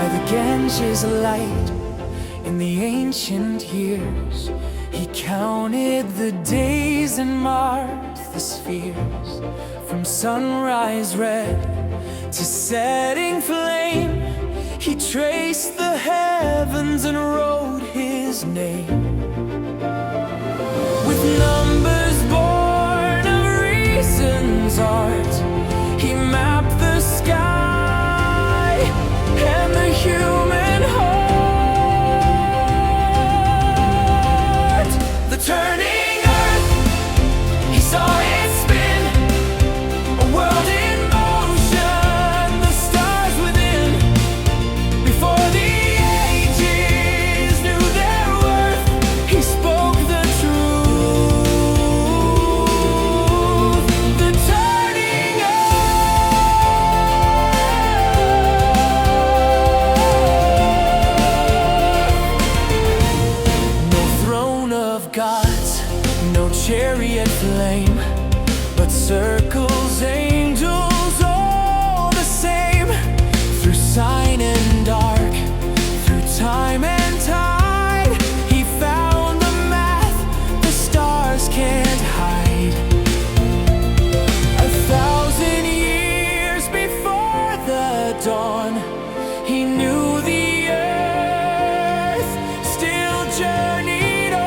by the Ganges light in the ancient years. He counted the days and marked the spheres, from sunrise red to setting flame. He traced the heavens and wrote his name. With numbers born of reason's art, he mapped the sky and the human heart. The turning earth, he saw it spin, a world in motion, the stars within. Before the ages knew their worth, he spoke the truth. The turning earth. No throne of gods, no chariot flame, but circles, angels, all the same. Through sign and dark, through time and tide, he found the math the stars can't hide. 1,000 years before the dawn, he knew the earth still journeyed on.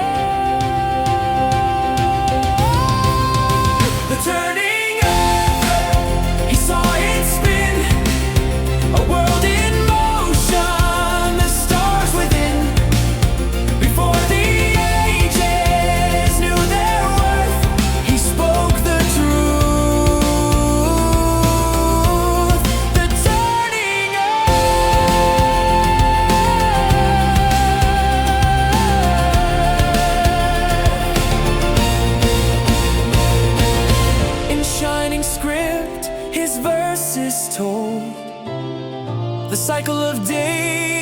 The turning earth, he saw it spin, a world in motion, the stars within. Before the ages knew their worth, he spoke the truth. The turning earth. In shining script, his verses told the cycle of days